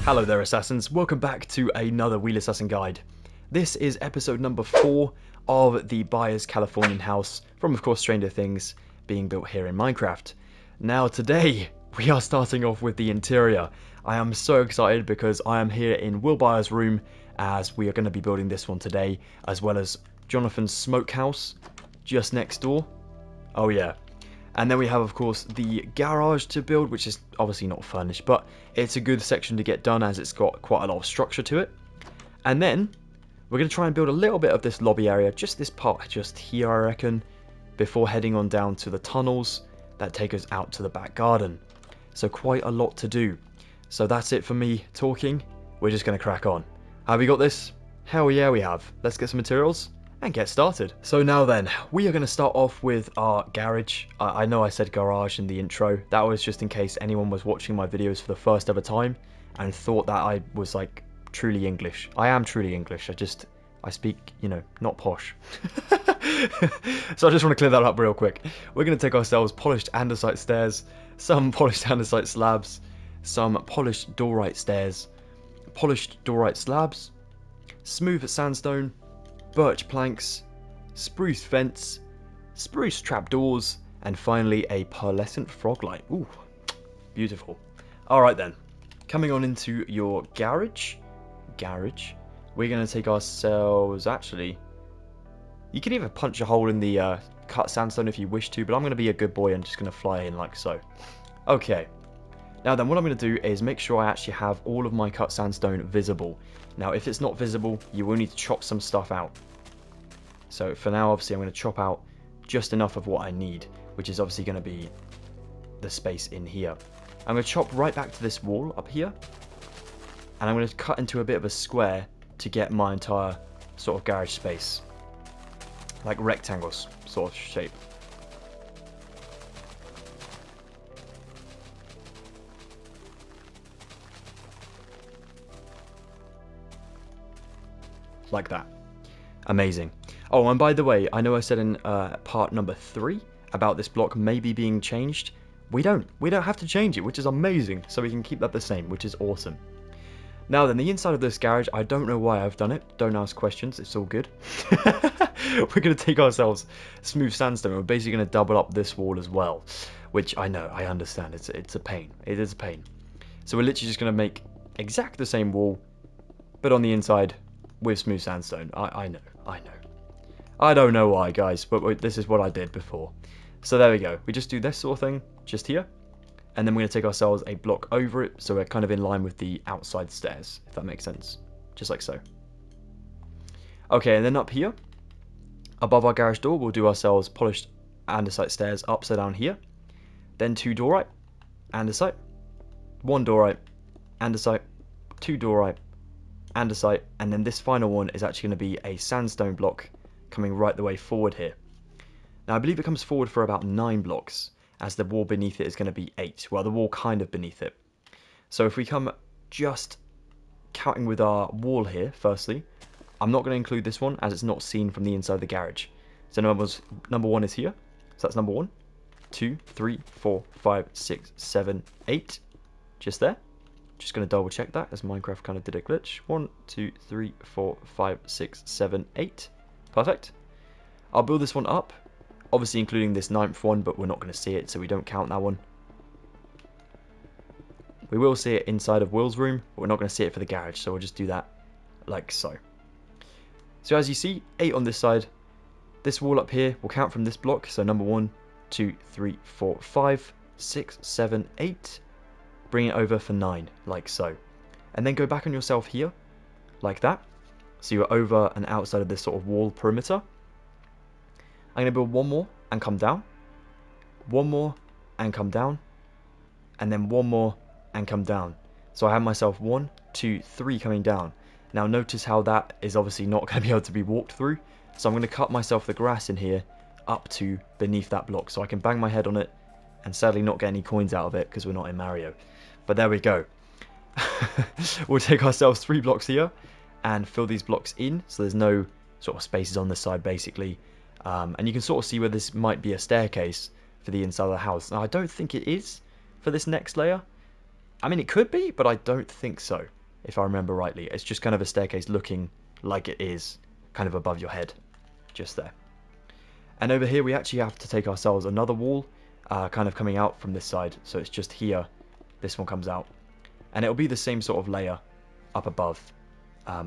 Hello there, Assassins. Welcome back to another Wheelassassin guide. This is episode number 4 of the Byers Californian House from, of course, Stranger Things, being built here in Minecraft. Now, today, we are starting off with the interior. I am so excited because I am here in Will Byers' room, as we are going to be building this one today, as well as Johnathan's smokehouse just next door. Oh yeah. And then we have, of course, the garage to build, which is obviously not furnished, but it's a good section to get done as it's got quite a lot of structure to it. And then we're going to try and build a little bit of this lobby area, just this part just here, I reckon, before heading on down to the tunnels that take us out to the back garden. So quite a lot to do. So that's it for me talking. We're just going to crack on. Have we got this? Hell yeah, we have. Let's get some materials and get started. So now then, we are going to start off with our garage. I know I said garage in the intro. That was just in case anyone was watching my videos for the first ever time and thought that I was like truly English. I am truly English. I speak, you know, not posh. So I just want to clear that up real quick. We're going to take ourselves polished andesite stairs, some polished andesite slabs, some polished diorite stairs, polished diorite slabs, smooth sandstone, birch planks, spruce fence, spruce trapdoors, and finally a pearlescent frog light. Ooh, beautiful. Alright then, coming on into your garage, we're going to take ourselves, actually, you can either punch a hole in the cut sandstone if you wish to, but I'm going to be a good boy and just going to fly in like so. Okay, now then what I'm going to do is make sure I actually have all of my cut sandstone visible. Now if it's not visible, you will need to chop some stuff out. So for now, obviously, I'm going to chop out just enough of what I need, which is obviously going to be the space in here. I'm going to chop right back to this wall up here, and I'm going to cut into a bit of a square to get my entire sort of garage space, like rectangles sort of shape. Like that. Amazing. Oh, and by the way, I know I said in part number 3 about this block maybe being changed. We don't have to change it, which is amazing. So we can keep that the same, which is awesome. Now then, the inside of this garage, I don't know why I've done it. Don't ask questions, it's all good. We're going to take ourselves smooth sandstone. We're basically going to double up this wall as well, which I know, I understand. It's a pain. It is a pain. So we're literally just going to make exactly the same wall, but on the inside with smooth sandstone. I know. I don't know why, guys, but this is what I did before. So there we go. We just do this sort of thing just here, and then we're going to take ourselves a block over it, so we're kind of in line with the outside stairs, if that makes sense. Just like so. Okay, and then up here, above our garage door, we'll do ourselves polished andesite stairs upside down here. Then 2 diorite, andesite, 1 diorite, andesite, 2 diorite, andesite, and then this final one is actually going to be a sandstone block coming right the way forward here. Now I believe it comes forward for about 9 blocks, as the wall beneath it is going to be 8. Well, the wall kind of beneath it. So if we come just counting with our wall here, firstly, I'm not going to include this one as it's not seen from the inside of the garage. So number 1 is here. So that's number 1, 2, 3, 4, 5, 6, 7, 8. Just there. Just going to double check that as Minecraft kind of did a glitch. 1, 2, 3, 4, 5, 6, 7, 8. Perfect. I'll build this one up, obviously including this 9th one, but we're not going to see it, so we don't count that one. We will see it inside of Will's room, but we're not going to see it for the garage, so we'll just do that like so. So as you see, 8 on this side. This wall up here will count from this block, so number 1, 2, 3, 4, 5, 6, 7, 8. Bring it over for 9, like so. And then go back on yourself here, like that. So you're over and outside of this sort of wall perimeter. I'm going to build 1 more and come down. 1 more and come down. And then 1 more and come down. So I have myself 1, 2, 3 coming down. Now notice how that is obviously not going to be able to be walked through. So I'm going to cut myself the grass in here up to beneath that block. So I can bang my head on it and sadly not get any coins out of it because we're not in Mario. But there we go. We'll take ourselves 3 blocks here and fill these blocks in, so there's no sort of spaces on this side basically. And you can sort of see where this might be a staircase for the inside of the house. Now I don't think it is for this next layer, I mean, it could be, but I don't think so, if I remember rightly. It's just kind of a staircase looking like it is kind of above your head, just there. And over here, we actually have to take ourselves another wall, kind of coming out from this side. So it's just here, this one comes out. And it'll be the same sort of layer up above.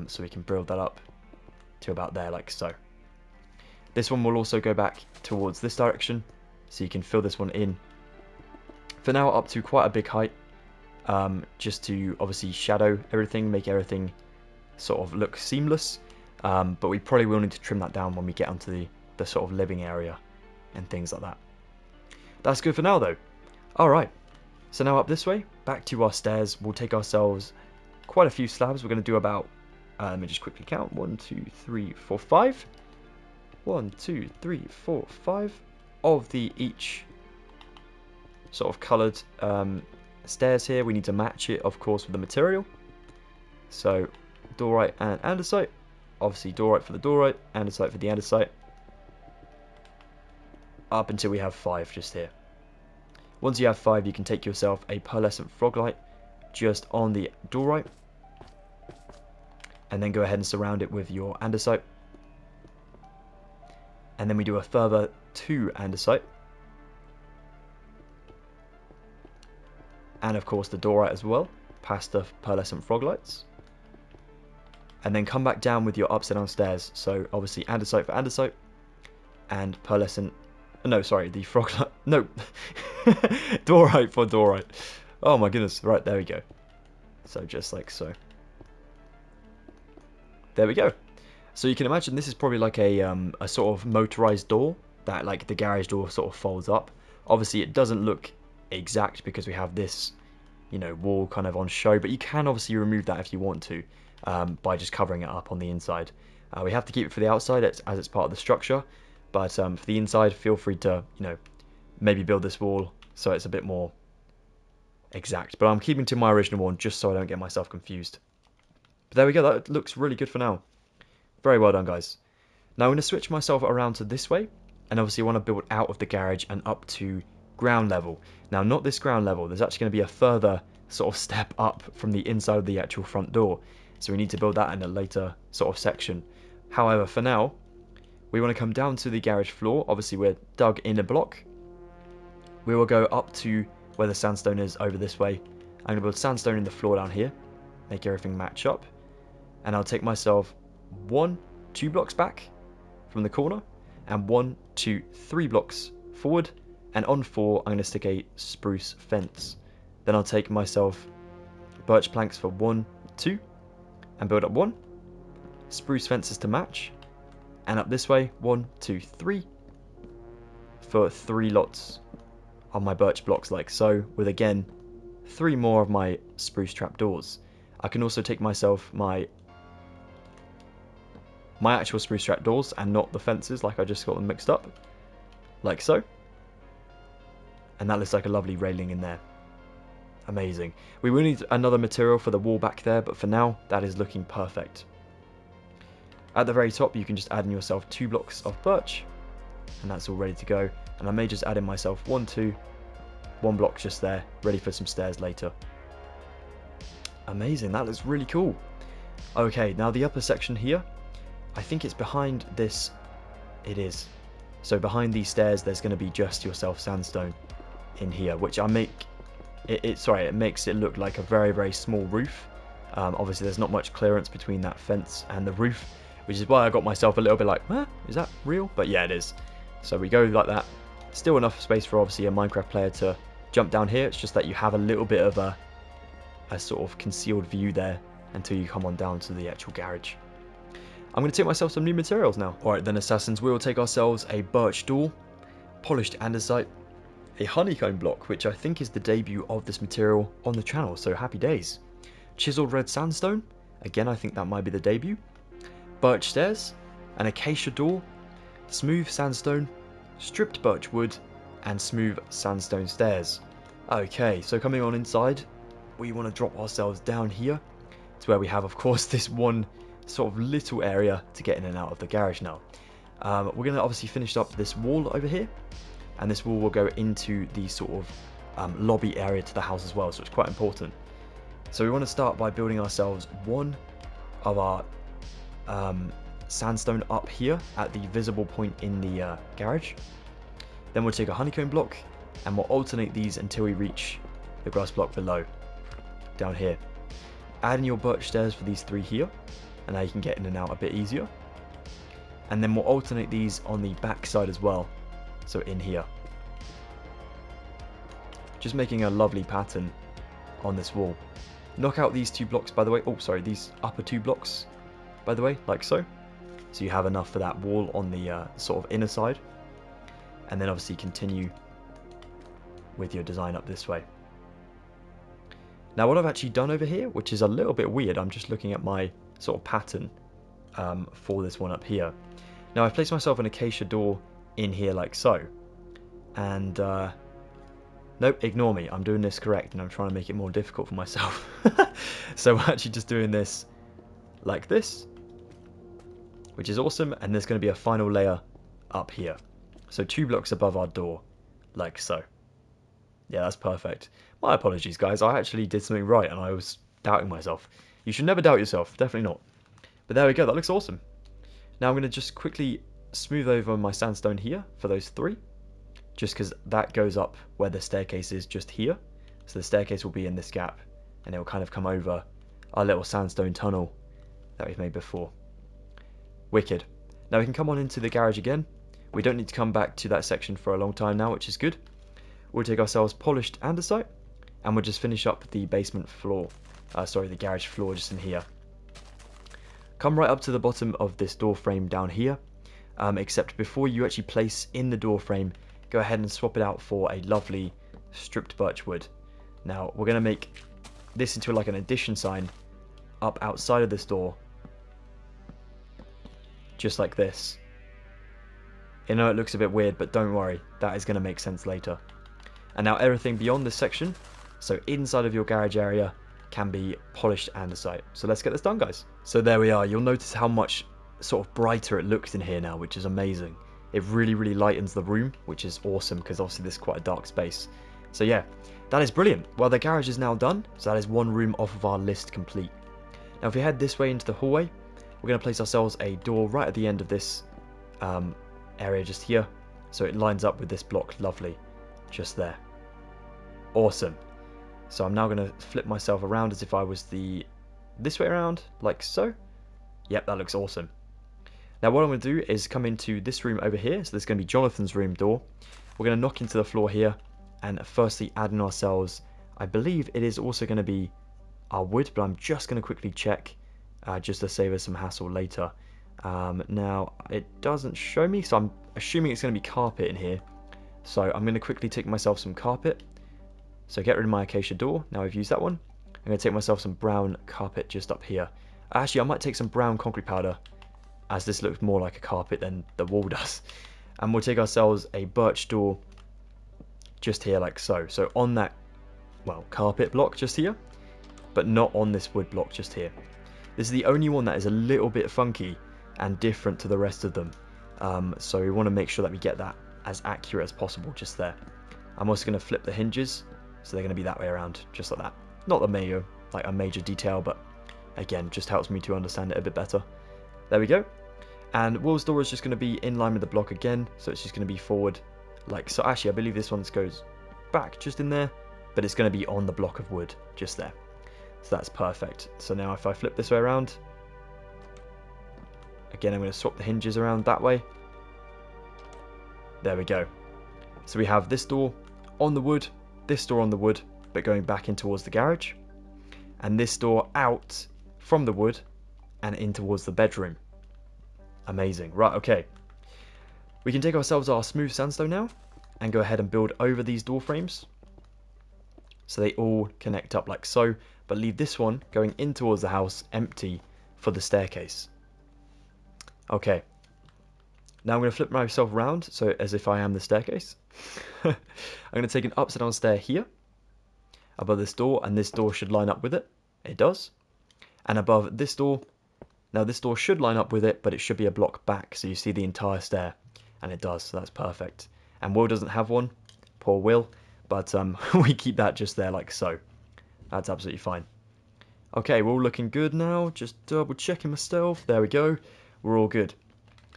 So we can build that up to about there, like so. This one will also go back towards this direction, so you can fill this one in. For now, up to quite a big height, just to obviously shadow everything, make everything sort of look seamless. But we probably will need to trim that down when we get onto the sort of living area and things like that. That's good for now, though. Alright, so now up this way, back to our stairs. We'll take ourselves quite a few slabs. We're going to do about, let me just quickly count, 1, 2, 3, 4, 5. 1, 2, 3, 4, 5 of the each sort of coloured stairs here. We need to match it, of course, with the material. So diorite and andesite. Obviously diorite for the diorite, andesite for the andesite. Up until we have 5 just here. Once you have 5, you can take yourself a pearlescent froglight just on the diorite, and then go ahead and surround it with your andesite. And then we do a further 2 andesite. And of course the diorite as well, past the pearlescent froglights. And then come back down with your upside down stairs. So obviously andesite for andesite, and pearlescent, no, sorry, the froglight, no, diorite for diorite. Oh my goodness, right, there we go. So just like so. There we go. So you can imagine this is probably like a sort of motorized door that like the garage door sort of folds up. Obviously it doesn't look exact because we have this, you know, wall kind of on show, but you can obviously remove that if you want to, by just covering it up on the inside. We have to keep it for the outside as it's part of the structure, but for the inside, feel free to, you know, maybe build this wall so it's a bit more exact. But I'm keeping to my original one just so I don't get myself confused. But there we go, that looks really good for now. Very well done, guys. Now I'm going to switch myself around to this way, and obviously I want to build out of the garage and up to ground level. Now, not this ground level, there's actually going to be a further sort of step up from the inside of the actual front door, so we need to build that in a later sort of section. However, for now, we want to come down to the garage floor. Obviously we're dug in a block. We will go up to where the sandstone is over this way. I'm going to build sandstone in the floor down here, make everything match up, and I'll take myself 1, 2 blocks back from the corner, and 1, 2, 3 blocks forward, and on 4 I'm going to stick a spruce fence. Then I'll take myself birch planks for 1, 2, and build up 1, spruce fences to match, and up this way 1, 2, 3 for 3 lots of my birch blocks like so, with again 3 more of my spruce trapdoors. I can also take myself my actual spruce trapdoors and not the fences, like I just got them mixed up, like so. And that looks like a lovely railing in there. Amazing. We will need another material for the wall back there, but for now, that is looking perfect. At the very top, you can just add in yourself 2 blocks of birch, and that's all ready to go. And I may just add in myself 1, 2, 1 block just there, ready for some stairs later. Amazing, that looks really cool. Okay, now the upper section here, I think it's behind this. It is. So behind these stairs, there's going to be just yourself sandstone in here, which I make it makes it look like a very, very small roof. Obviously there's not much clearance between that fence and the roof, which is why I got myself a little bit like, huh, is that real? But yeah, it is. So we go like that. Still enough space for obviously a Minecraft player to jump down here. It's just that you have a little bit of a sort of concealed view there until you come on down to the actual garage. I'm going to take myself some new materials now. Alright then, assassins, we will take ourselves a birch door, polished andesite, a honeycomb block, which I think is the debut of this material on the channel, so happy days. Chiseled red sandstone, again I think that might be the debut. Birch stairs, an acacia door, smooth sandstone, stripped birch wood, and smooth sandstone stairs. Okay, so coming on inside, we want to drop ourselves down here to where we have, of course, this one sort of little area to get in and out of the garage now. We're going to obviously finish up this wall over here, and this wall will go into the sort of lobby area to the house as well, so it's quite important. So we want to start by building ourselves one of our sandstone up here at the visible point in the garage. Then we'll take a honeycomb block and we'll alternate these until we reach the grass block below, down here. Add in your birch stairs for these 3 here, and now you can get in and out a bit easier. And then we'll alternate these on the back side as well, so in here. Just making a lovely pattern on this wall. Knock out these 2 blocks, by the way. Oh, sorry, these upper 2 blocks, by the way, like so. So you have enough for that wall on the sort of inner side. And then obviously continue with your design up this way. Now what I've actually done over here, which is a little bit weird, I'm just looking at my sort of pattern for this one up here. Now I've placed myself an acacia door in here like so. And nope, ignore me, I'm doing this correct and I'm trying to make it more difficult for myself. So we're actually just doing this like this, which is awesome, and there's going to be a final layer up here. So 2 blocks above our door, like so. Yeah, that's perfect. My apologies, guys. I actually did something right, and I was doubting myself. You should never doubt yourself. Definitely not. But there we go. That looks awesome. Now I'm going to just quickly smooth over my sandstone here for those 3. Just because that goes up where the staircase is just here. So the staircase will be in this gap, and it will kind of come over our little sandstone tunnel that we've made before. Wicked. Now we can come on into the garage again. We don't need to come back to that section for a long time now, which is good. We'll take ourselves polished andesite, and we'll just finish up the basement floor, the garage floor just in here. Come right up to the bottom of this door frame down here, except before you actually place in the door frame, go ahead and swap it out for a lovely stripped birch wood. Now we're going to make this into like an addition sign up outside of this door, just like this. I know it looks a bit weird, but don't worry, that is going to make sense later. And now everything beyond this section, so inside of your garage area, can be polished andesite. So let's get this done, guys. So there we are. You'll notice how much sort of brighter it looks in here now, which is amazing. It really, really lightens the room, which is awesome because obviously this is quite a dark space. So yeah, that is brilliant. Well, the garage is now done, so that is 1 room off of our list complete. Now if we head this way into the hallway, we're going to place ourselves a door right at the end of this area just here, so it lines up with this block. Lovely, just there. Awesome. So I'm now going to flip myself around as if I was this way around, like so. Yep, that looks awesome. Now what I'm going to do is come into this room over here. So this is going to be Johnathan's room door. We're going to knock into the floor here, and firstly add in ourselves, I believe it is also going to be our wood, but I'm just going to quickly check just to save us some hassle later. Now it doesn't show me, so I'm assuming it's going to be carpet in here. So I'm going to quickly take myself some carpet. So get rid of my acacia door. Now I've used that one. I'm going to take myself some brown carpet just up here. Actually, I might take some brown concrete powder, as this looks more like a carpet than the wall does. And we'll take ourselves a birch door just here like so. So on that, well, carpet block just here, but not on this wood block just here. This is the only one that is a little bit funky and different to the rest of them. So we want to make sure that we get that as accurate as possible just there. I'm also going to flip the hinges, so they're going to be that way around, just like that. Not a major detail, but again, just helps me to understand it a bit better. There we go. And Will's door is just going to be in line with the block again, so it's just going to be forward like so. Actually, I believe this one goes back just in there, but it's going to be on the block of wood just there. So that's perfect. So now if I flip this way around, again, I'm going to swap the hinges around that way. There we go. So we have this door on the wood, this door on the wood, but going back in towards the garage, and this door out from the wood and in towards the bedroom. Amazing. Right, okay. We can take ourselves our smooth sandstone now and go ahead and build over these door frames, so they all connect up like so, but leave this one going in towards the house empty for the staircase. Okay. Now I'm going to flip myself around, so as if I am the staircase. I'm going to take an upside down stair here, above this door, and this door should line up with it. It does. And above this door, now this door should line up with it, but it should be a block back, so you see the entire stair, and it does, so that's perfect. And Will doesn't have one, poor Will, but we keep that just there like so. That's absolutely fine. Okay, we're all looking good now. Just double checking myself. There we go. We're all good.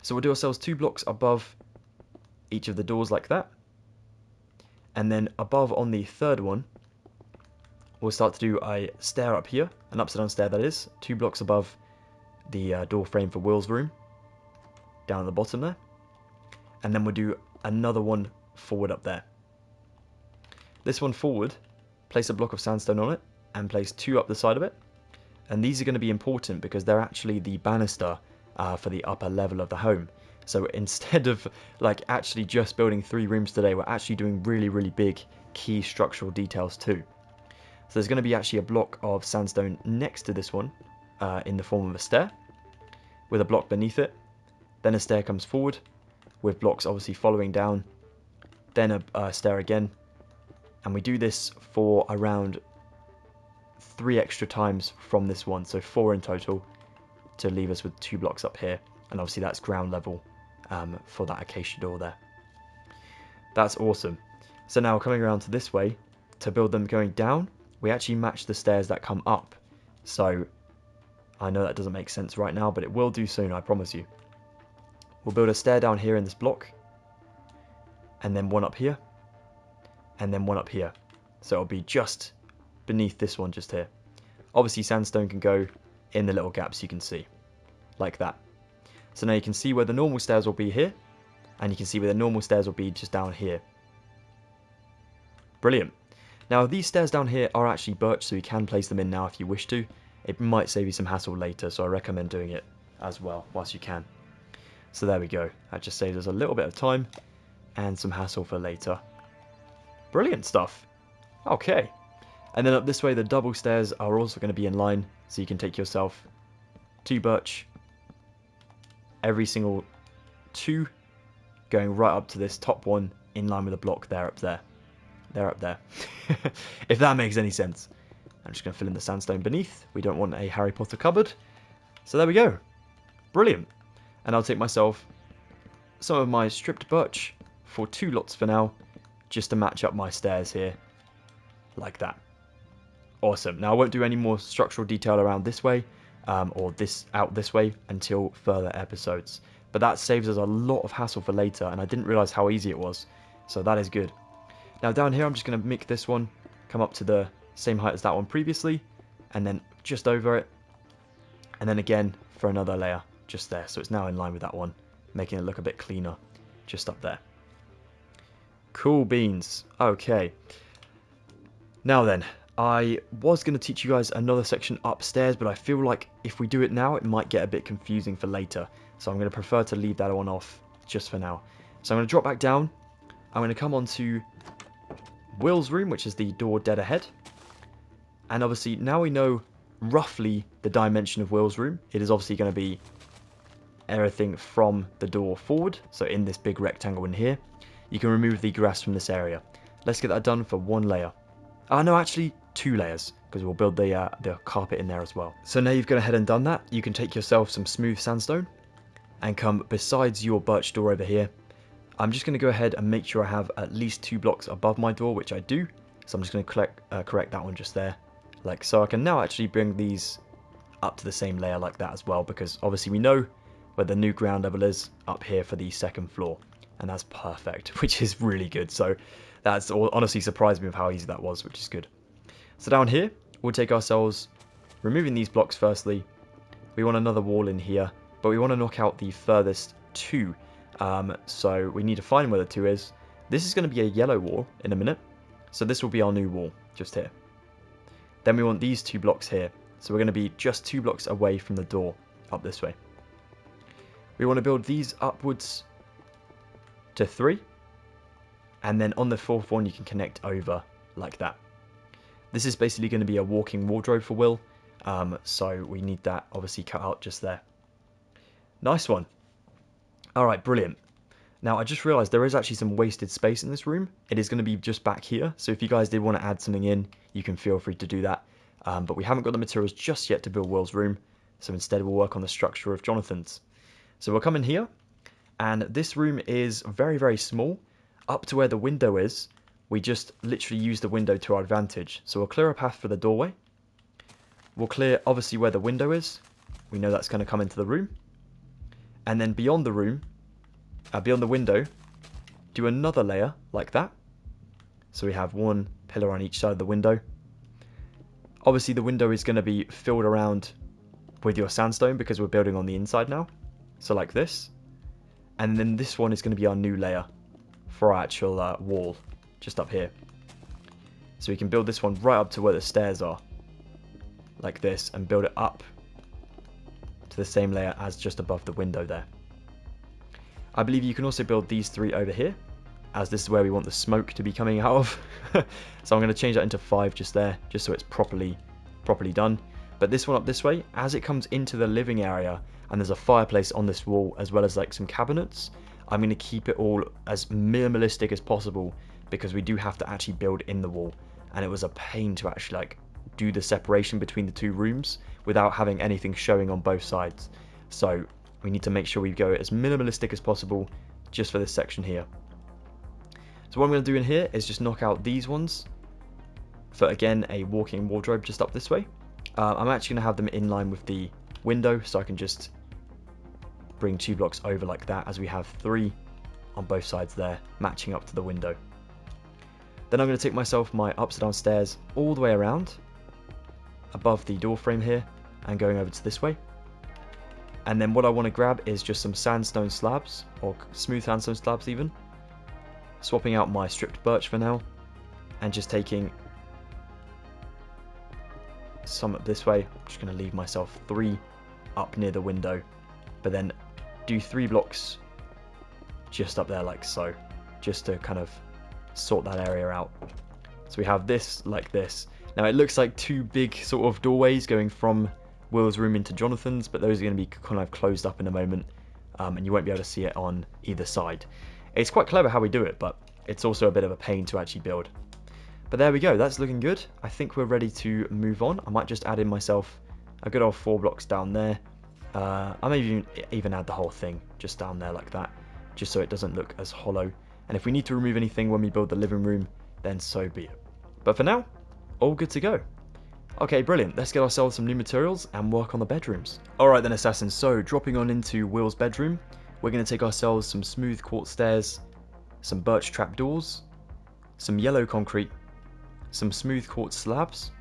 So we'll do ourselves 2 blocks above each of the doors like that. And then above on the third one, we'll start to do a stair up here. An upside down stair, that is. 2 blocks above the door frame for Will's room. Down at the bottom there. And then we'll do another one forward up there. This one forward, place a block of sandstone on it and place 2 up the side of it. And these are going to be important because they're actually the banister for the upper level of the home. So instead of like actually just building 3 rooms today, we're actually doing really big key structural details too. So there's going to be actually a block of sandstone next to this one in the form of a stair with a block beneath it. Then a stair comes forward with blocks obviously following down. Then a stair again. And we do this for around 3 extra times from this one. So 4 in total to leave us with 2 blocks up here. And obviously that's ground level for that acacia door there. That's awesome. So now coming around to this way, to build them going down, we actually match the stairs that come up. So I know that doesn't make sense right now, but it will do soon, I promise you. We'll build a stair down here in this block, and then one up here, and then one up here. So it'll be just beneath this one just here. Obviously sandstone can go in the little gaps you can see, like that. So now you can see where the normal stairs will be here, and you can see where the normal stairs will be just down here. Brilliant. Now these stairs down here are actually birch, so you can place them in now if you wish to. It might save you some hassle later, so I recommend doing it as well whilst you can. So there we go. That just saves us a little bit of time and some hassle for later. Brilliant stuff. Okay. And then up this way, the double stairs are also going to be in line, so you can take yourself 2 birch, every single 2 going right up to this top one in line with the block there up there. They're up there. If that makes any sense. I'm just going to fill in the sandstone beneath. We don't want a Harry Potter cupboard. So there we go. Brilliant. And I'll take myself some of my stripped birch for 2 lots for now, just to match up my stairs here, like that. Awesome. Now I won't do any more structural detail around this way, or this out this way until further episodes. But that saves us a lot of hassle for later, and I didn't realise how easy it was. So that is good. Now down here I'm just going to make this one come up to the same height as that one previously, and then just over it, and then again for another layer just there. So it's now in line with that one, making it look a bit cleaner just up there. Cool beans. Okay. Now then, I was going to teach you guys another section upstairs, but I feel like if we do it now, it might get a bit confusing for later. So I'm going to prefer to leave that one off just for now. So I'm going to drop back down. I'm going to come on to Will's room, which is the door dead ahead. And obviously, now we know roughly the dimension of Will's room. It is obviously going to be everything from the door forward. So in this big rectangle in here, you can remove the grass from this area. Let's get that done for 1 layer. No, actually 2 layers, because we'll build the carpet in there as well. So now you've gone ahead and done that, you can take yourself some smooth sandstone and come besides your birch door over here. I'm just going to go ahead and make sure I have at least 2 blocks above my door, which I do. So I'm just going to correct that one just there, like so. I can now actually bring these up to the same layer like that as well, because obviously we know where the new ground level is up here for the 2nd floor. And that's perfect, which is really good. So that's honestly surprised me with how easy that was, which is good. So down here, we'll take ourselves, removing these blocks firstly. We want another wall in here, but we want to knock out the furthest 2. So we need to find where the 2 is. This is going to be a yellow wall in a minute. So this will be our new wall, just here. Then we want these 2 blocks here. So we're going to be just 2 blocks away from the door, up this way. We want to build these upwards to 3, and then on the 4th one you can connect over like that. This is basically going to be a walking wardrobe for Will, so we need that obviously cut out just there. Nice one. Alright, brilliant. Now I just realised there is actually some wasted space in this room. It is going to be just back here, so if you guys did want to add something in, you can feel free to do that. But we haven't got the materials just yet to build Will's room, so instead we'll work on the structure of Johnathan's. So we'll come in here. And this room is very small. Up to where the window is, we just literally use the window to our advantage. So we'll clear a path for the doorway. We'll clear obviously where the window is. We know that's going to come into the room. And then beyond the room, beyond the window, do another layer like that. So we have one pillar on each side of the window. Obviously the window is going to be filled around with your sandstone because we're building on the inside now. So like this. And then this one is going to be our new layer for our actual wall, just up here. So we can build this one right up to where the stairs are, like this, and build it up to the same layer as just above the window there. I believe you can also build these three over here, as this is where we want the smoke to be coming out of. So I'm going to change that into 5 just there, just so it's properly done. But this one up this way, as it comes into the living area, and there's a fireplace on this wall, as well as like some cabinets, I'm going to keep it all as minimalistic as possible, because we do have to actually build in the wall. And it was a pain to actually like do the separation between the two rooms without having anything showing on both sides. So we need to make sure we go as minimalistic as possible just for this section here. So what I'm going to do in here is just knock out these ones for, again, a walk-in wardrobe just up this way. I'm actually going to have them in line with the window, so I can just bring 2 blocks over like that, as we have 3 on both sides there, matching up to the window. Then I'm going to take myself my ups and down stairs all the way around, above the door frame here, and going over to this way. And then what I want to grab is just some sandstone slabs, or smooth sandstone slabs even. Swapping out my stripped birch for now, and just taking some up this way. I'm just going to leave myself 3 up near the window, but then do 3 blocks just up there like so, just to kind of sort that area out. So we have this like this. Now it looks like 2 big sort of doorways going from Will's room into Johnathan's, but those are going to be kind of closed up in a moment, and you won't be able to see it on either side. It's quite clever how we do it, but it's also a bit of a pain to actually build. But there we go, that's looking good. I think we're ready to move on. I might just add in myself a good old 4 blocks down there. I may even add the whole thing just down there like that, just so it doesn't look as hollow. And if we need to remove anything when we build the living room, then so be it. But for now, all good to go. Okay, brilliant. Let's get ourselves some new materials and work on the bedrooms. Alright then, Assassins, so dropping on into Will's bedroom, we're going to take ourselves some smooth quartz stairs, some birch trapdoors, some yellow concrete, some smooth quartz slabs,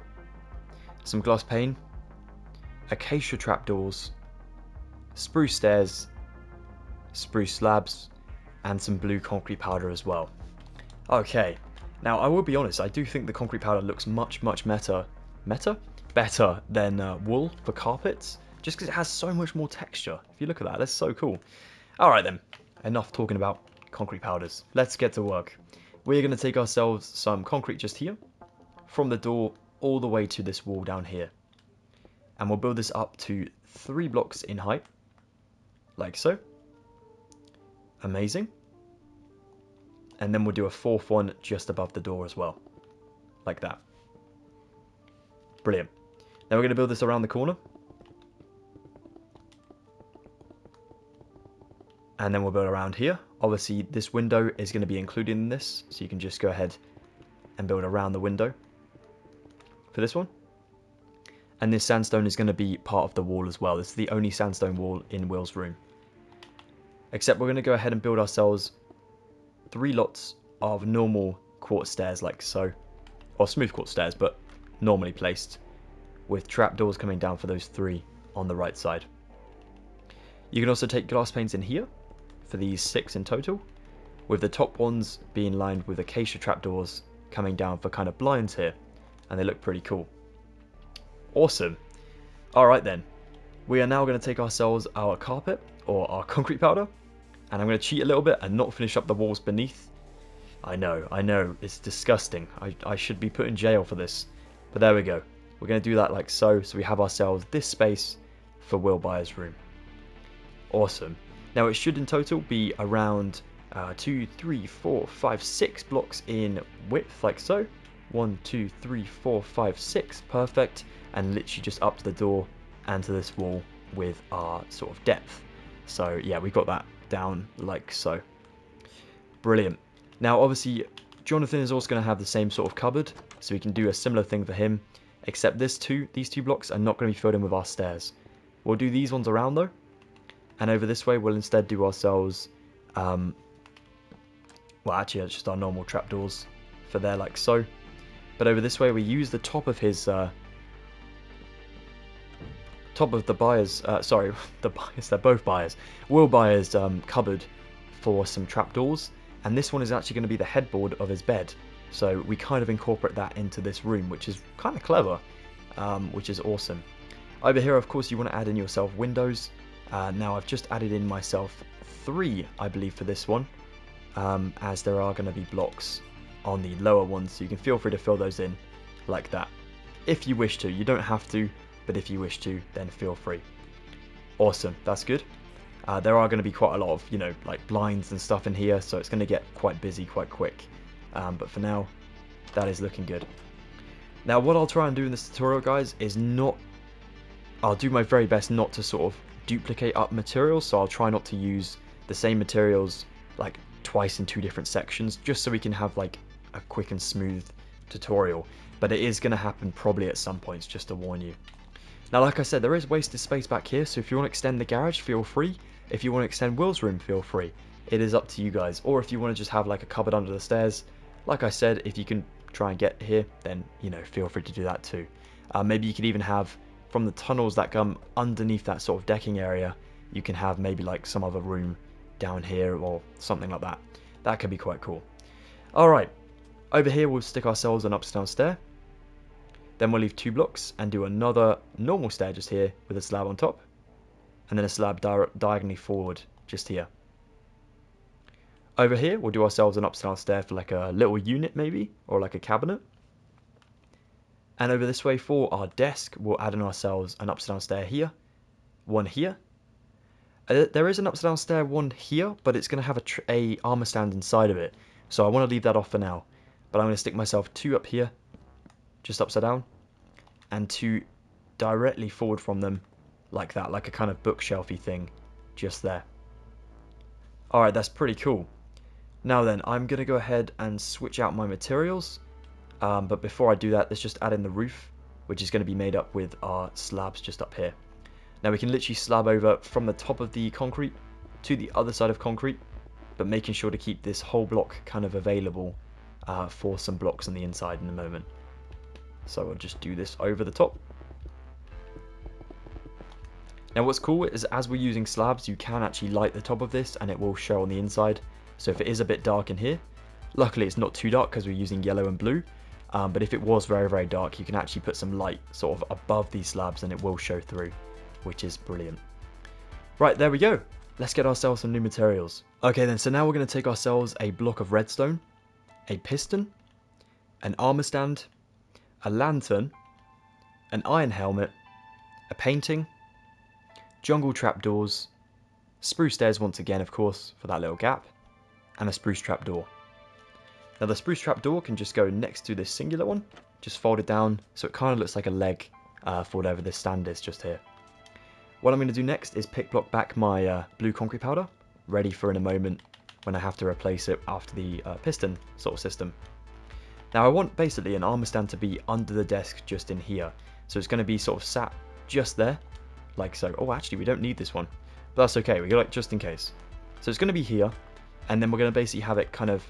some glass pane, acacia trapdoors, spruce stairs, spruce slabs, and some blue concrete powder as well. Okay, now I will be honest, I do think the concrete powder looks much better than wool for carpets, just because it has so much more texture. If you look at that, that's so cool. Alright then, enough talking about concrete powders. Let's get to work. We're going to take ourselves some concrete just here, from the door all the way to this wall down here. And we'll build this up to 3 blocks in height, like so. Amazing. And then we'll do a 4th one just above the door as well, like that. Brilliant. Now we're going to build this around the corner. And then we'll build around here. Obviously this window is going to be included in this, so you can just go ahead and build around the window for this one. And this sandstone is going to be part of the wall as well. This is the only sandstone wall in Will's room. Except we're going to go ahead and build ourselves 3 lots of normal quartz stairs like so. Or smooth quartz stairs, but normally placed, with trapdoors coming down for those 3 on the right side. You can also take glass panes in here for these 6 in total, with the top ones being lined with acacia trapdoors coming down for kind of blinds here, and they look pretty cool. Awesome. Alright then, we are now going to take ourselves our carpet, or our concrete powder, and I'm going to cheat a little bit and not finish up the walls beneath. I know, it's disgusting. I should be put in jail for this, but there we go. We're going to do that like so, so we have ourselves this space for Will Byers' room. Awesome. Now it should in total be around 2, 3, 4, 5, 6 blocks in width, like so. 1, 2, 3, 4, 5, 6, perfect. And literally just up to the door and to this wall with our sort of depth. So yeah, we got that down like so. Brilliant. Now obviously Johnathan is also going to have the same sort of cupboard, so we can do a similar thing for him. except these two blocks are not going to be filled in with our stairs. We'll do these ones around though, and over this way we'll instead do ourselves, well actually it's just our normal trapdoors for there like so. But over this way we use the top of his, top of the Byers, sorry, the Byers, they're both Byers, Will Byers cupboard for some trapdoors, and this one is actually going to be the headboard of his bed. So we kind of incorporate that into this room, which is kind of clever, which is awesome. Over here, of course, you want to add in yourself windows. Now I've just added in myself 3, I believe, for this one, as there are going to be blocks on the lower ones, so you can feel free to fill those in like that. If you wish to, you don't have to, but if you wish to, then feel free. Awesome, that's good. There are going to be quite a lot of, you know, like blinds and stuff in here, so it's going to get quite busy quite quick. But for now, that is looking good. Now what I'll try and do in this tutorial, guys, is I'll do my very best not to sort of duplicate up materials, so I'll try not to use the same materials like twice in 2 different sections, just so we can have like a quick and smooth tutorial. But it is going to happen probably at some points, just to warn you. Now like I said, there is wasted space back here, so if you want to extend the garage, feel free. If you want to extend Will's room, feel free. It is up to you guys. Or if you want to just have like a cupboard under the stairs, like I said, if you can try and get here, then, you know, feel free to do that too. Maybe you could even have, from the tunnels that come underneath that sort of decking area, you can have maybe like some other room down here or something like that. That could be quite cool. Alright, over here we'll stick ourselves an upside down stair. Then we'll leave 2 blocks and do another normal stair just here with a slab on top. And then a slab diagonally forward just here. Over here we'll do ourselves an upside down stair for like a little unit maybe, or like a cabinet. And over this way for our desk, we'll add in ourselves an upside down stair here, one here. There is an upside down stair one here, but it's going to have a armor stand inside of it. So I want to leave that off for now. But I'm going to stick myself 2 up here, just upside down, and 2 directly forward from them, like that, like a kind of bookshelfy thing, just there. Alright, that's pretty cool. Now then, I'm going to go ahead and switch out my materials. But before I do that, let's just add in the roof, which is going to be made up with our slabs just up here. Now we can literally slab over from the top of the concrete to the other side of concrete, but making sure to keep this whole block kind of available for some blocks on the inside in a moment. So I'll just do this over the top. Now what's cool is as we're using slabs, you can actually light the top of this and it will show on the inside. So if it is a bit dark in here, luckily it's not too dark because we're using yellow and blue. But if it was very, very dark, you can actually put some light sort of above these slabs and it will show through, which is brilliant. Right, there we go. Let's get ourselves some new materials. Okay then, so now we're going to take ourselves a block of redstone, a piston, an armor stand, a lantern, an iron helmet, a painting, jungle trapdoors, spruce stairs once again, of course, for that little gap, and a spruce trapdoor. Now the spruce trapdoor can just go next to this singular one, just fold it down so it kind of looks like a leg for whatever this stand is just here. What I'm going to do next is pick block back my blue concrete powder, ready for in a moment when I have to replace it after the piston sort of system. Now I want basically an armor stand to be under the desk just in here, so it's going to be sort of sat just there, like so. Oh, actually we don't need this one, but that's okay, we got it just in case. So it's going to be here, and then we're going to basically have it kind of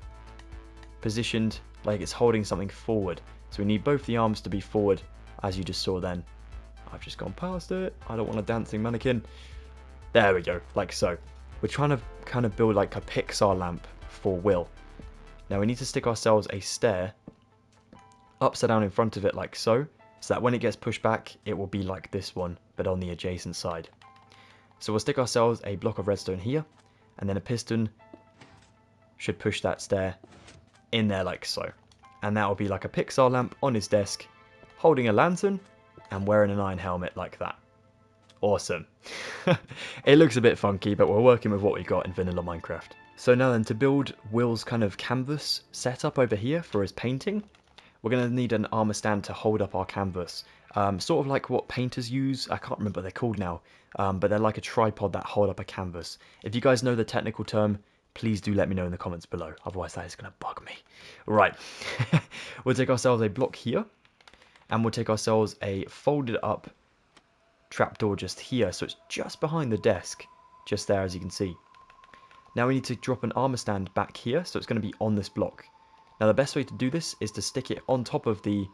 positioned like it's holding something forward. So we need both the arms to be forward, as you just saw then. I've just gone past it. I don't want a dancing mannequin. There we go, like so. We're trying to kind of build like a Pixar lamp for Will. Now we need to stick ourselves a stair upside down in front of it like so that when it gets pushed back, it will be like this one, but on the adjacent side. So we'll stick ourselves a block of redstone here, and then a piston should push that stair in there like so. And that will be like a Pixar lamp on his desk, holding a lantern and wearing an iron helmet like that. Awesome. It looks a bit funky, but we're working with what we got in vanilla Minecraft. So now then, to build Will's kind of canvas setup over here for his painting, we're going to need an armor stand to hold up our canvas. Sort of like what painters use. I can't remember what they're called now, but they're like a tripod that hold up a canvas. If you guys know the technical term, please do let me know in the comments below, otherwise that is going to bug me. Right, we'll take ourselves a block here, And we'll take ourselves a folded up trapdoor just here. So it's just behind the desk, just there as you can see. Now we need to drop an armor stand back here, so it's going to be on this block. Now the best way to do this is to stick it on top of the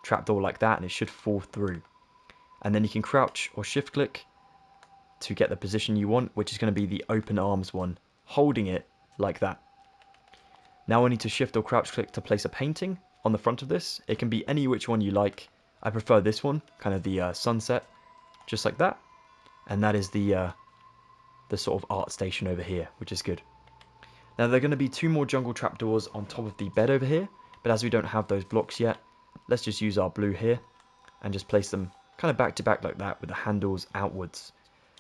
trapdoor like that, and it should fall through. And then you can crouch or shift click to get the position you want, which is going to be the open arms one, holding it like that. Now I need to shift or crouch click to place a painting on the front of this. It can be any which one you like. I prefer this one, kind of the sunset, just like that. And that is the sort of art station over here, which is good. Now there are going to be 2 more jungle trapdoors on top of the bed over here, but as we don't have those blocks yet, let's just use our blue here and just place them kind of back to back like that with the handles outwards.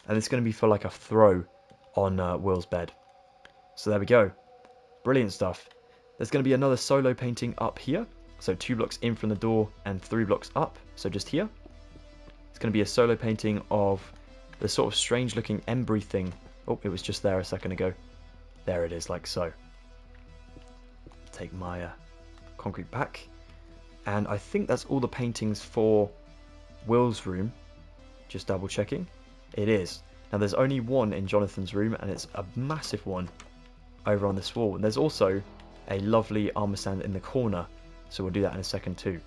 And it's going to be for like a throw on Will's bed. So there we go. Brilliant stuff. There's going to be another solo painting up here. So 2 blocks in from the door and 3 blocks up. So just here. It's going to be a solo painting of the sort of strange looking embry thing. Oh, it was just there a second ago. There it is, like so. Take my concrete back. And I think that's all the paintings for Will's room. Just double checking. It is. Now there's only one in Johnathan's room, and it's a massive one over on this wall. And there's also a lovely armor stand in the corner, so we'll do that in a second too.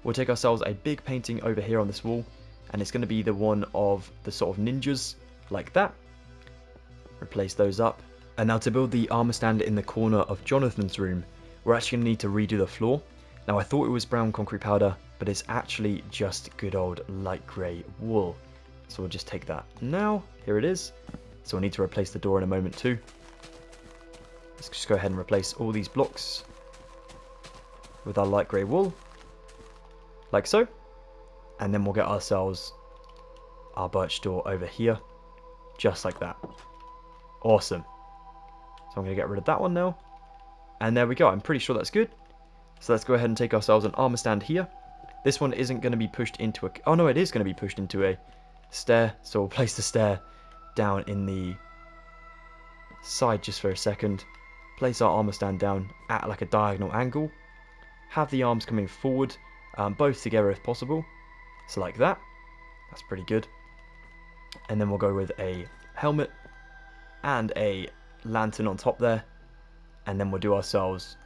We'll take ourselves a big painting over here on this wall, and it's going to be the one of the sort of ninjas, like that. Replace those up. And now to build the armor stand in the corner of Johnathan's room, we're actually going to need to redo the floor. Now I thought it was brown concrete powder, but it's actually just good old light grey wool. So we'll just take that now. Here it is. So we'll need to replace the door in a moment too. Let's just go ahead and replace all these blocks with our light grey wool, like so. And then we'll get ourselves our birch door over here, just like that. Awesome. So I'm going to get rid of that one now. And there we go. I'm pretty sure that's good. So let's go ahead and take ourselves an armor stand here. This one isn't going to be pushed into a... Oh no, it is going to be pushed into a stair. So we'll place the stair down in the side just for a second. Place our armor stand down at like a diagonal angle. Have the arms coming forward, both together if possible. So like that. That's pretty good. And then we'll go with a helmet and a lantern on top there. And then we'll do ourselves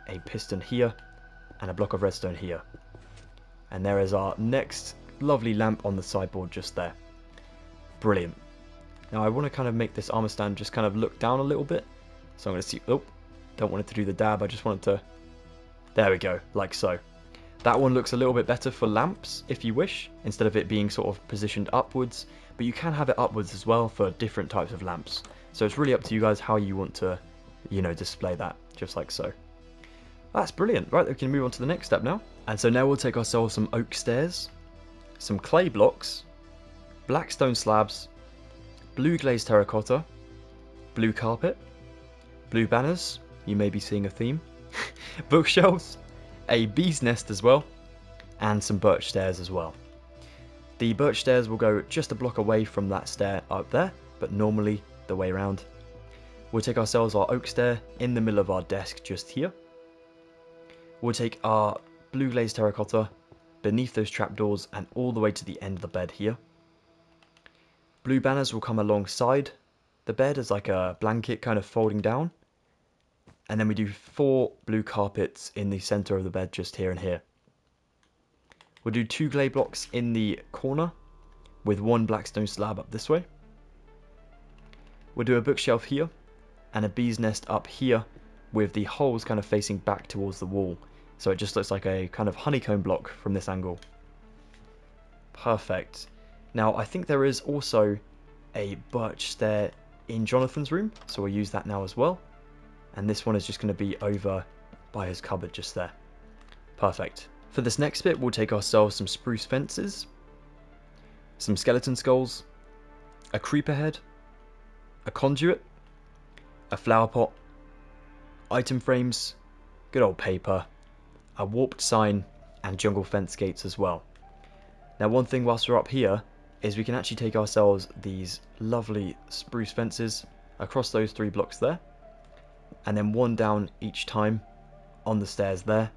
a piston here and a block of redstone here. And there is our next lovely lamp on the sideboard just there. Brilliant. Now I want to kind of make this armor stand just kind of look down a little bit. So I'm going to see... Oh, don't want it to do the dab. I just want it to... There we go, like so. That one looks a little bit better for lamps, if you wish, instead of it being sort of positioned upwards. But you can have it upwards as well for different types of lamps. So it's really up to you guys how you want to, you know, display that, just like so. That's brilliant. Right, we can move on to the next step now. And so now we'll take ourselves some oak stairs, some clay blocks, black stone slabs, blue glazed terracotta, blue carpet, blue banners, you may be seeing a theme, bookshelves, a bee's nest as well, and some birch stairs as well. The birch stairs will go just a block away from that stair up there, but normally the way around. We'll take ourselves our oak stair in the middle of our desk just here. We'll take our blue glazed terracotta beneath those trapdoors and all the way to the end of the bed here. Blue banners will come alongside the bed as like a blanket kind of folding down. And then we do 4 blue carpets in the center of the bed just here and here. We'll do 2 clay blocks in the corner with 1 black stone slab up this way. We'll do a bookshelf here and a bee's nest up here with the holes kind of facing back towards the wall. So it just looks like a kind of honeycomb block from this angle. Perfect. Now I think there is also a birch stair in Johnathan's room, so we'll use that now as well. And this one is just going to be over by his cupboard just there. Perfect. For this next bit, we'll take ourselves some spruce fences, some skeleton skulls, a creeper head, a conduit, a flower pot, item frames, good old paper, a warped sign, and jungle fence gates as well. Now one thing whilst we're up here is we can actually take ourselves these lovely spruce fences across those 3 blocks there, and then 1 down each time on the stairs there,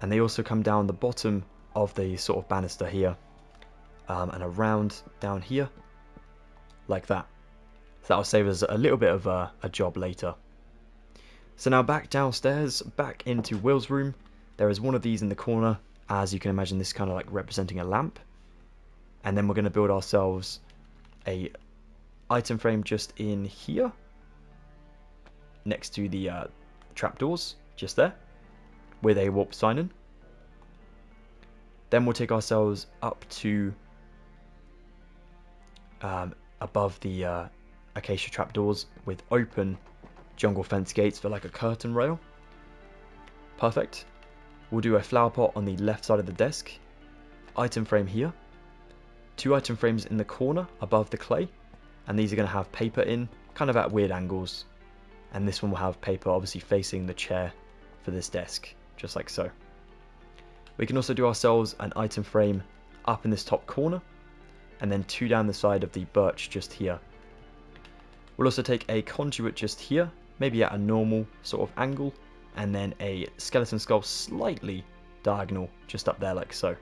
And they also come down the bottom of the sort of banister here, and around down here, like that. So that'll save us a little bit of a job later. So now back downstairs, back into Will's room. There is one of these in the corner. As you can imagine, this is kind of like representing a lamp. And then we're going to build ourselves a item frame just in here, next to the trapdoors, just there, with a warp sign in. Then we'll take ourselves up to above the acacia trapdoors with open jungle fence gates for like a curtain rail. Perfect. We'll do a flower pot on the left side of the desk. Item frame here. 2 item frames in the corner above the clay. And these are going to have paper in, kind of at weird angles. And this one will have paper obviously facing the chair for this desk, just like so. We can also do ourselves an item frame up in this top corner. And then 2 down the side of the birch just here. We'll also take a conduit just here, maybe at a normal sort of angle, and then a skeleton skull slightly diagonal just up there like so.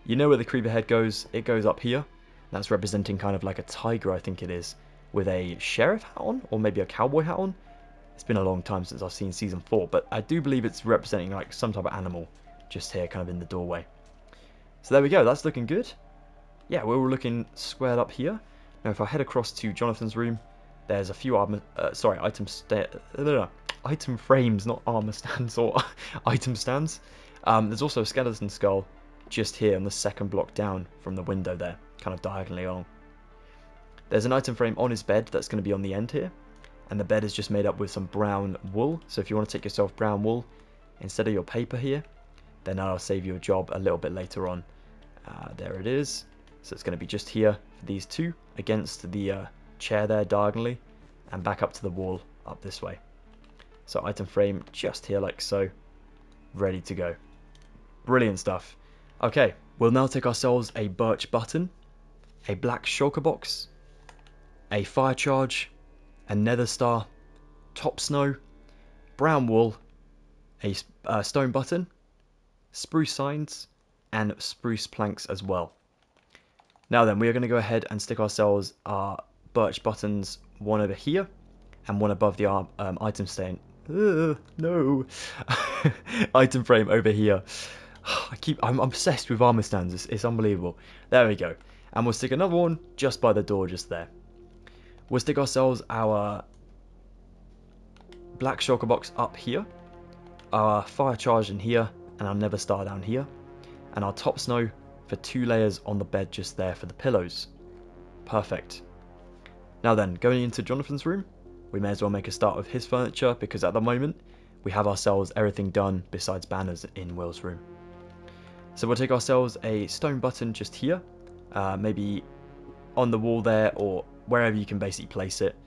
You know where the creeper head goes, it goes up here. That's representing kind of like a tiger, I think it is, with a sheriff hat on, or maybe a cowboy hat on. It's been a long time since I've seen season 4, but I do believe it's representing like some type of animal just here kind of in the doorway. So there we go, that's looking good. Yeah, we're all looking squared up here. Now if I head across to Jonathan's room, there's a few item frames, not armor stands or item stands. There's also a skeleton skull just here on the second block down from the window there, kind of diagonally along. There's an item frame on his bed that's going to be on the end here, and the bed is just made up with some brown wool. So if you want to take yourself brown wool instead of your paper here, then that'll save you a job a little bit later on. There it is. So it's going to be just here for these 2 against the chair there diagonally, and back up to the wall up this way. So item frame just here like so, ready to go. Brilliant stuff. Okay, we'll now take ourselves a birch button, a black shulker box, a fire charge, a nether star, top snow, brown wool, a stone button, spruce signs, and spruce planks as well. Now then, we are going to go ahead and stick ourselves our birch buttons, one over here and one above the item stand. No, item frame over here. I'm obsessed with armor stands. It's unbelievable. There we go. And we'll stick another one just by the door, just there. We'll stick ourselves our black shulker box up here, our fire charge in here, and our nether star down here, and our top snow for 2 layers on the bed just there for the pillows. Perfect. Now then, going into Jonathan's room, we may as well make a start with his furniture, because at the moment we have ourselves everything done besides banners in Will's room. So we'll take ourselves a stone button just here, maybe on the wall there or wherever you can basically place it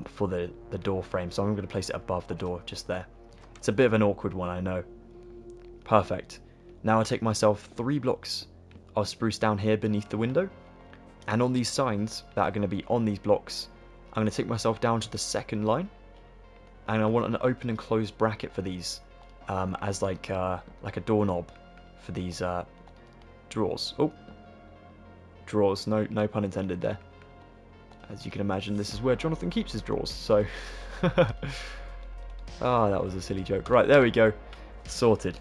for the door frame. So I'm going to place it above the door just there. It's a bit of an awkward one, I know. Perfect. Now I'll take myself 3 blocks of spruce down here beneath the window, and on these signs that are going to be on these blocks, I'm going to take myself down to the second line, and I want an open and closed bracket for these as like a doorknob for these drawers. Oh, drawers, no pun intended there. As you can imagine, this is where Johnathan keeps his drawers, so that was a silly joke. Right, there we go, sorted.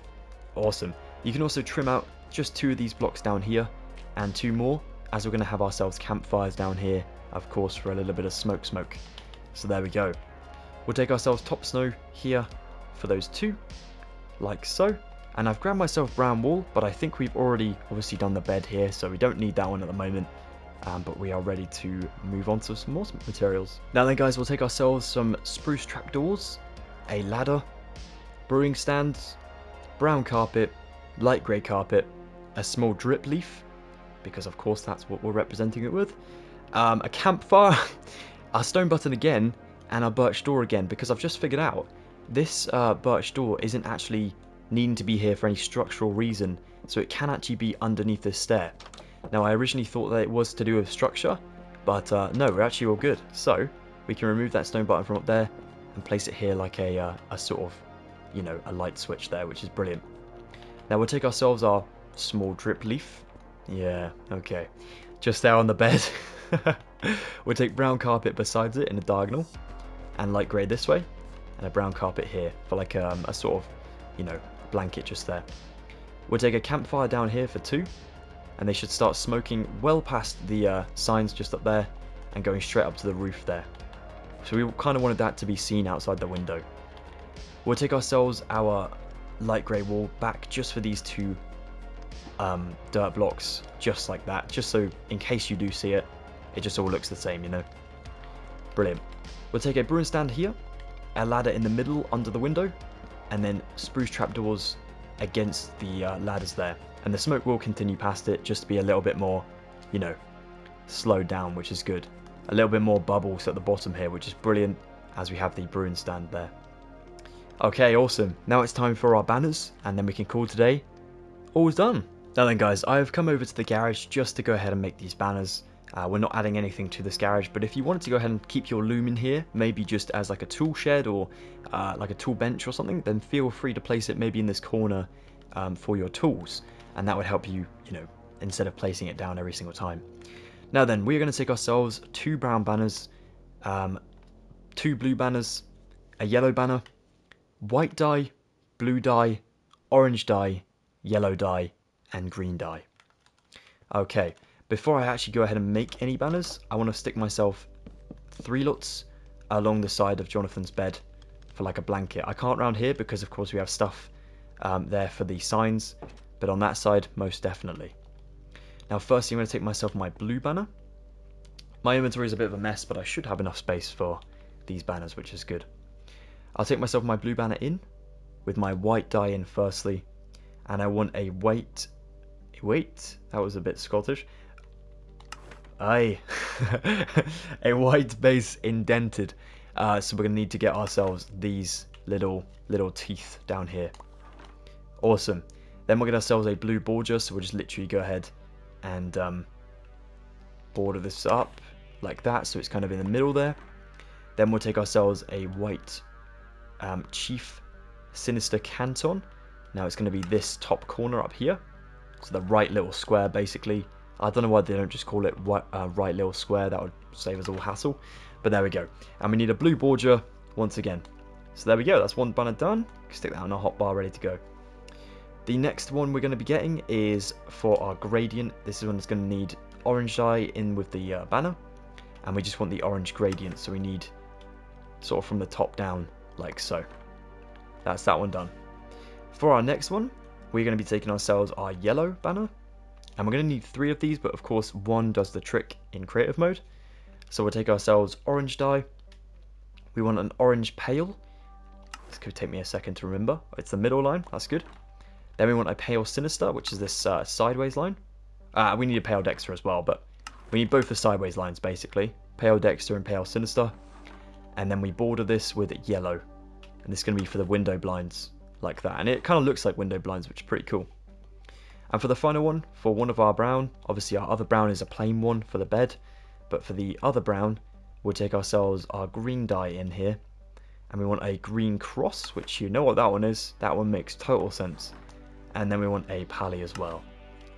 Awesome. You can also trim out just 2 of these blocks down here and 2 more, as we're going to have ourselves campfires down here, of course, for a little bit of smoke. So there we go. We'll take ourselves top snow here for those 2, like so. And I've grabbed myself brown wool, but I think we've already obviously done the bed here, so we don't need that one at the moment. But we are ready to move on to some more materials. Now then guys, we'll take ourselves some spruce trapdoors, a ladder, brewing stands, brown carpet, light grey carpet, a small drip leaf, because of course that's what we're representing it with, a campfire, a stone button again, and a birch door again, because I've just figured out this birch door isn't actually needing to be here for any structural reason, so it can actually be underneath this stair. Now I originally thought that it was to do with structure, but no, we're actually all good. So we can remove that stone button from up there and place it here like a sort of, you know, a light switch there, which is brilliant. Now we'll take ourselves our small drip leaf. Yeah, okay. Just there on the bed. We'll take brown carpet besides it in a diagonal, and light grey this way, and a brown carpet here for like a sort of, you know, blanket just there. We'll take a campfire down here for 2, and they should start smoking well past the signs just up there and going straight up to the roof there. So we kind of wanted that to be seen outside the window. We'll take ourselves our light grey wall back just for these 2 dirt blocks, just like that, just so in case you do see it, it just all looks the same, you know. Brilliant. We'll take a brewing stand here, a ladder in the middle under the window, and then spruce trapdoors against the ladders there. And the smoke will continue past it, just to be a little bit more, you know, slowed down, which is good. A little bit more bubbles at the bottom here, which is brilliant, as we have the brewing stand there. Okay, awesome. Now it's time for our banners, and then we can call today all's done. Now then guys, I have come over to the garage just to go ahead and make these banners. We're not adding anything to this garage, but if you wanted to go ahead and keep your loom in here, maybe just as like a tool shed or like a tool bench or something, then feel free to place it maybe in this corner for your tools, and that would help you, you know, instead of placing it down every single time. Now then, we're going to take ourselves 2 brown banners, 2 blue banners, a yellow banner, white dye, blue dye, orange dye, yellow dye, and green dye. Okay, before I actually go ahead and make any banners, I want to stick myself 3 lots along the side of Johnathan's bed for like a blanket. I can't round here because of course we have stuff there for the signs, but on that side most definitely. Now firstly, I'm going to take myself my blue banner. My inventory is a bit of a mess, but I should have enough space for these banners, which is good. I'll take myself my blue banner in with my white dye in firstly, and I want a wait, that was a bit Scottish. Aye. A white base indented. So we're going to need to get ourselves these little teeth down here. Awesome. Then we'll get ourselves a blue border, so we'll just literally go ahead and border this up like that, so it's kind of in the middle there. Then we'll take ourselves a white chief sinister canton. Now it's going to be this top corner up here, so the right little square basically. I don't know why they don't just call it right little square, that would save us all hassle, but there we go. And we need a blue border once again. So there we go, that's one banner done. Stick that on our hotbar ready to go. The next one we're going to be getting is for our gradient. This is one that's going to need orange dye in with the banner, and we just want the orange gradient, so we need sort of from the top down like so. That's that one done. For our next one, we're going to be taking ourselves our yellow banner, and we're going to need 3 of these, but of course 1 does the trick in creative mode. So we'll take ourselves orange dye. We want an orange pale. This could take me a second to remember. It's the middle line, that's good. Then we want a pale sinister, which is this sideways line. We need a pale dexter as well, but we need both the sideways lines basically. Pale dexter and pale sinister. And then we border this with yellow. And this is going to be for the window blinds, like that. And it kind of looks like window blinds, which is pretty cool. And for the final one, for one of our brown, obviously our other brown is a plain one for the bed, but for the other brown, we'll take ourselves our green dye in here, and we want a green cross, which you know what that one is. That one makes total sense. And then we want a pally as well.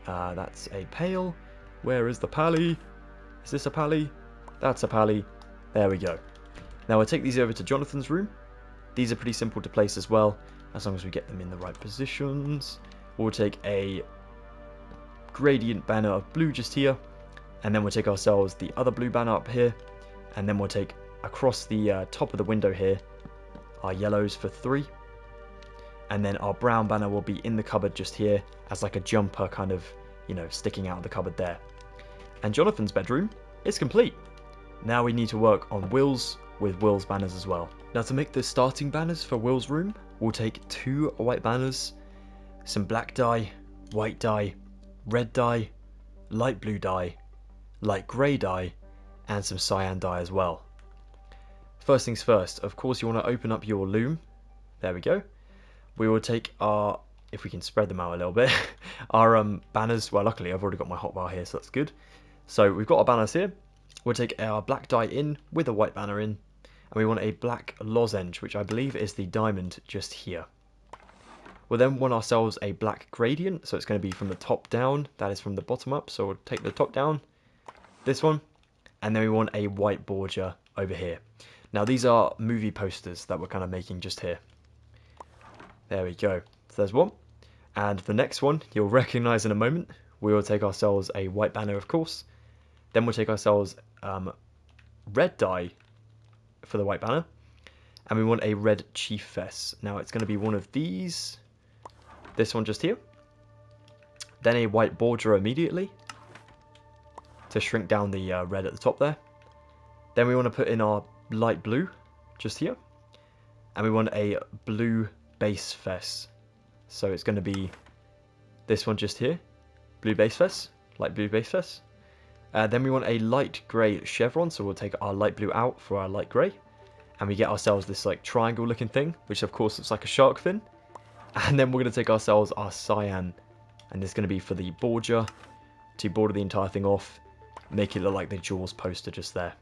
That's a pale. Where is the pally? Is this a pally? That's a pally. There we go. Now we'll take these over to Johnathan's room. These are pretty simple to place as well, as long as we get them in the right positions. We'll take a gradient banner of blue just here, and then we'll take ourselves the other blue banner up here, and then we'll take across the top of the window here our yellows for 3, and then our brown banner will be in the cupboard just here as like a jumper, kind of, you know, sticking out of the cupboard there. And Johnathan's bedroom is complete. Now we need to work on Will's with Will's banners as well. Now to make the starting banners for Will's room, we'll take 2 white banners, some black dye, white dye, red dye, light blue dye, light grey dye, and some cyan dye as well. First things first, of course you want to open up your loom. There we go. We will take our, if we can spread them out a little bit, our banners. Well, luckily I've already got my hotbar here, so that's good. So we've got our banners here. We'll take our black dye in with a white banner in, and we want a black lozenge, which I believe is the diamond just here. We'll then want ourselves a black gradient, so it's going to be from the top down. That is from the bottom up, so we'll take the top down, this one, and then we want a white border over here. Now these are movie posters that we're kind of making just here. There we go. So there's one. And the next one, you'll recognize in a moment. We will take ourselves a white banner, of course. Then we'll take ourselves red dye for the white banner. And we want a red chief vest. Now it's going to be one of these. This one just here. Then a white border immediately to shrink down the red at the top there. Then we want to put in our light blue just here. And we want a blue base vest. So it's going to be this one just here. Blue base vest. Light blue base vest. Then we want a light grey chevron. So we'll take our light blue out for our light grey. And we get ourselves this like triangle looking thing, which of course looks like a shark fin. And then we're going to take ourselves our cyan, and this is going to be for the border, to border the entire thing off, make it look like the Jaws poster just there.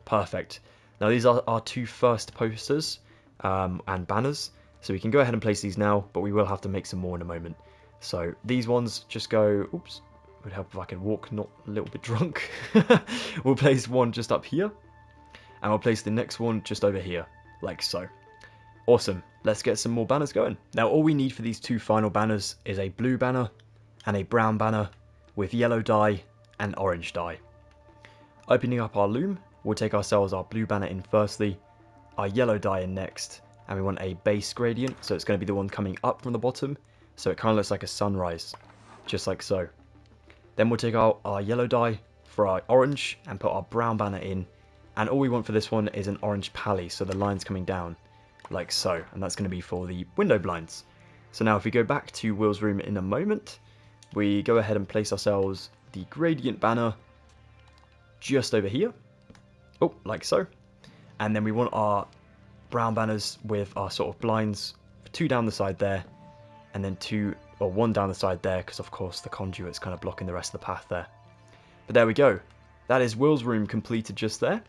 Perfect. Now these are our two first posters and banners, so we can go ahead and place these now, but we will have to make some more in a moment. So these ones just go, oops, it would help if I could walk not a little bit drunk. We'll place one just up here, and we'll place the next one just over here, like so. Awesome. Let's get some more banners going. Now all we need for these two final banners is a blue banner and a brown banner with yellow dye and orange dye. Opening up our loom, we'll take ourselves our blue banner in firstly, our yellow dye in next, and we want a base gradient, so it's going to be the one coming up from the bottom, so it kind of looks like a sunrise, just like so. Then we'll take our yellow dye for our orange and put our brown banner in, and all we want for this one is an orange pally, so the line's coming down. Like so, and that's going to be for the window blinds. So now if we go back to Will's room in a moment, we go ahead and place ourselves the gradient banner just over here. Oh, like so. And then we want our brown banners with our sort of blinds, two down the side there, and then one down the side there, because of course the conduit's kind of blocking the rest of the path there. But there we go. That is Will's room completed just there.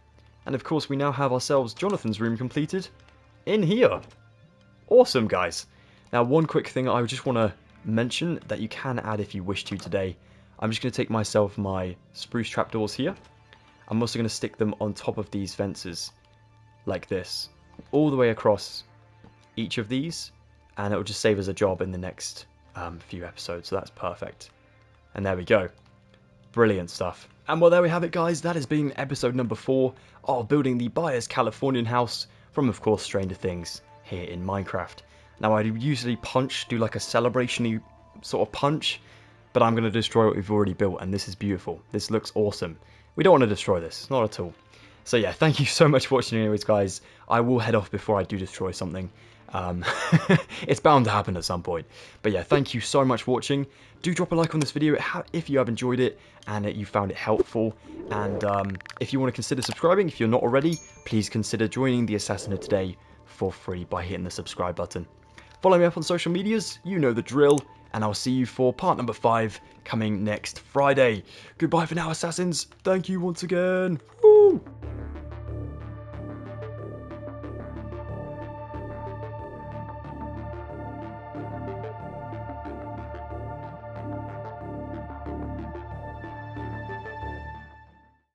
And of course we now have ourselves Johnathan's room completed in here. Awesome, guys. Now one quick thing I just want to mention that you can add if you wish to today. I'm just going to take myself my spruce trapdoors here. I'm also going to stick them on top of these fences like this, all the way across each of these, and it will just save us a job in the next few episodes, so that's perfect. And there we go. Brilliant stuff. And well, there we have it, guys. That has been episode number 4 of building the Byers Californian house from, of course, Stranger Things here in Minecraft. Now, I usually do like a celebration-y sort of punch, but I'm going to destroy what we've already built, and this is beautiful. This looks awesome. We don't want to destroy this, not at all. So yeah, thank you so much for watching anyways, guys. I will head off before I do destroy something. It's bound to happen at some point. But yeah, thank you so much for watching. Do drop a like on this video if you have enjoyed it and you found it helpful. And if you want to consider subscribing, if you're not already, please consider joining the Assassin today for free by hitting the subscribe button. Follow me up on social medias, you know the drill, and I'll see you for part number 5 coming next Friday. Goodbye for now, Assassins. Thank you once again. Woo!